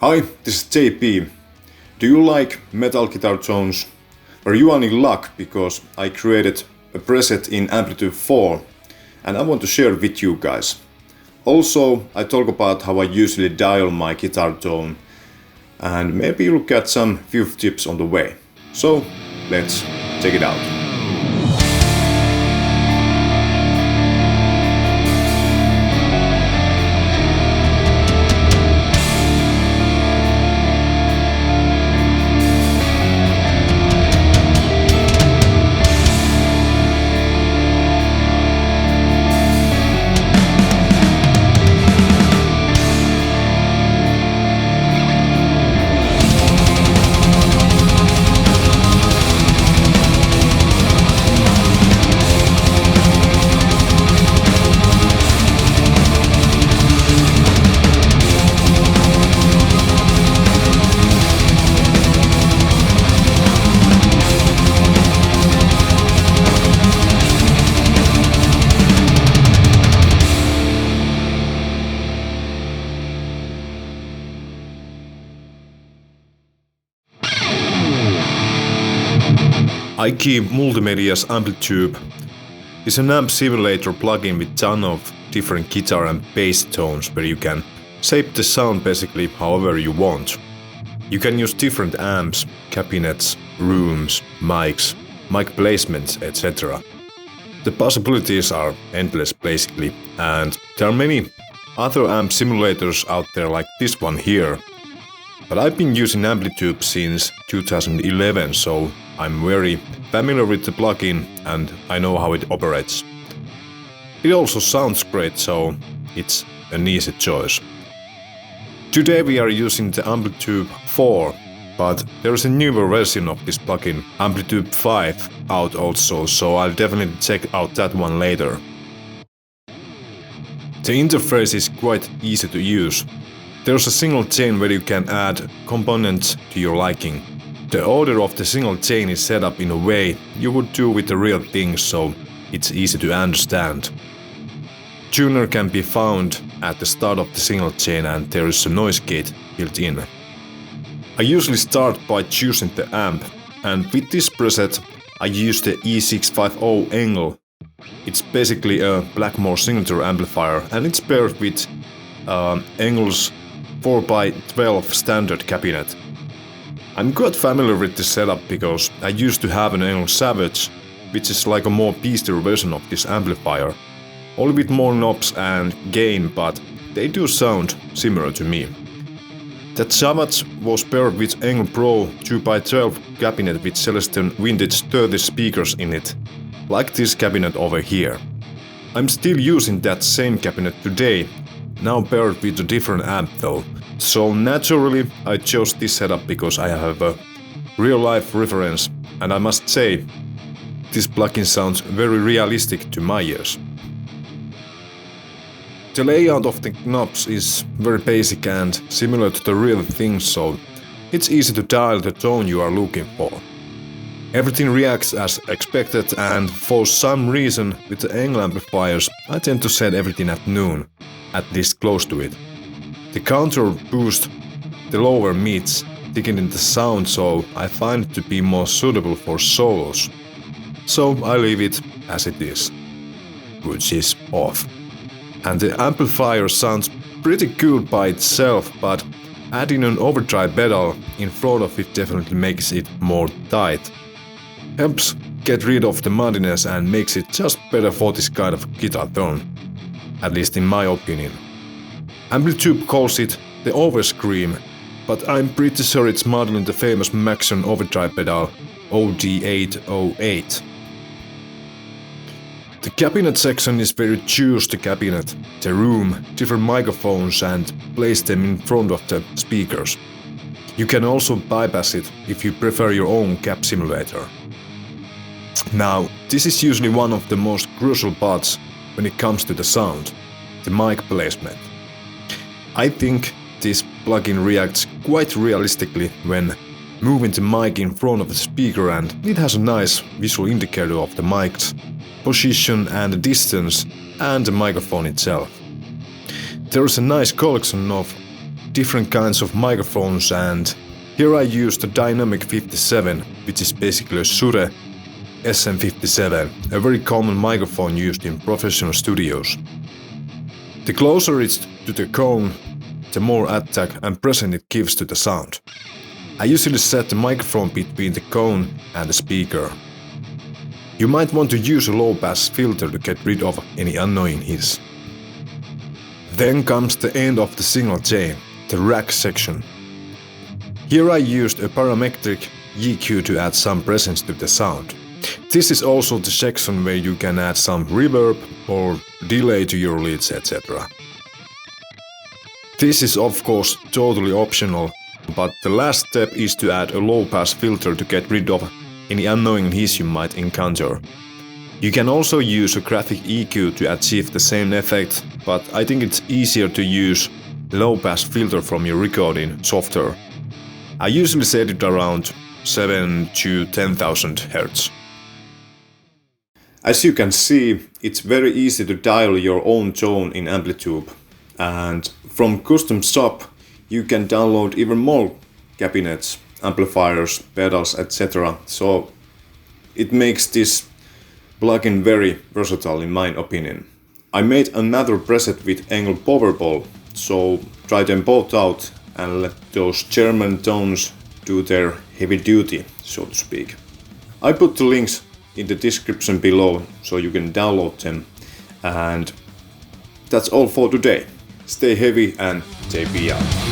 Hi, this is JP. Do you like metal guitar tones? Or you are in luck because I created a preset in AmpliTube 4 and I want to share it with you guys. Also, I talk about how I usually dial my guitar tone and maybe you'll get some few tips on the way. So, let's check it out. ENGL Multimedia's AmpliTube is an amp simulator plugin with ton of different guitar and bass tones where you can shape the sound basically however you want. You can use different amps, cabinets, rooms, mics, mic placements, etc. The possibilities are endless basically, and there are many other amp simulators out there like this one here. But I've been using AmpliTube since 2011, so I'm very familiar with the plugin and I know how it operates. It also sounds great, so it's an easy choice. Today we are using the AmpliTube 4, but there is a newer version of this plugin, AmpliTube 5, out also, so I'll definitely check out that one later. The interface is quite easy to use. There's a single chain where you can add components to your liking. The order of the single chain is set up in a way you would do with the real thing, so it's easy to understand. Tuner can be found at the start of the single chain and there is a noise gate built in. I usually start by choosing the amp, and with this preset I use the E650 ENGL. It's basically a Blackmore signature amplifier and it's paired with ENGL's 4x12 standard cabinet. I'm quite familiar with this setup because I used to have an ENGL Savage, which is like a more beastier version of this amplifier, only with more knobs and gain, but they do sound similar to me. That Savage was paired with ENGL Pro 2x12 cabinet with Celestion Vintage 30 speakers in it, like this cabinet over here. I'm still using that same cabinet today, now paired with a different amp though. So naturally I chose this setup because I have a real life reference, and I must say this plugin sounds very realistic to my ears. The layout of the knobs is very basic and similar to the real thing, so it's easy to dial the tone you are looking for. Everything reacts as expected, and for some reason with the ENGL amplifiers I tend to set everything at noon, at least close to it. The counter boost the lower mids, thickening the sound, so I find it to be more suitable for solos. So I leave it as it is, which is off. And the amplifier sounds pretty good by itself, but adding an overdrive pedal in front of it definitely makes it more tight. Helps get rid of the muddiness and makes it just better for this kind of guitar tone, at least in my opinion. AmpliTube calls it the Overscream, but I'm pretty sure it's modeling the famous Maxon overdrive pedal OD808. The cabinet section is where you choose the cabinet, the room, different microphones and place them in front of the speakers. You can also bypass it if you prefer your own cab simulator. Now, this is usually one of the most crucial parts when it comes to the sound, the mic placement. I think this plugin reacts quite realistically when moving the mic in front of the speaker, and it has a nice visual indicator of the mic's position and the distance and the microphone itself. There is a nice collection of different kinds of microphones, and here I use the Dynamic 57, which is basically a Shure SM57, a very common microphone used in professional studios. The closer it's to the cone, the more attack and presence it gives to the sound. I usually set the microphone between the cone and the speaker. You might want to use a low-pass filter to get rid of any annoying hiss. Then comes the end of the signal chain, the rack section. Here I used a parametric EQ to add some presence to the sound. This is also the section where you can add some reverb or delay to your leads, etc. This is of course totally optional, but the last step is to add a low-pass filter to get rid of any annoying hiss you might encounter. You can also use a graphic EQ to achieve the same effect, but I think it's easier to use low-pass filter from your recording software. I usually set it around 7 to 10,000 Hz. As you can see, it's very easy to dial your own tone in AmpliTube, and from Custom Shop you can download even more cabinets, amplifiers, pedals, etc. So it makes this plugin very versatile in my opinion. I made another preset with ENGL Powerball, so try them both out and let those German tones do their heavy duty, so to speak. I put the links in the description below so you can download them, and that's all for today. Stay heavy and JP out.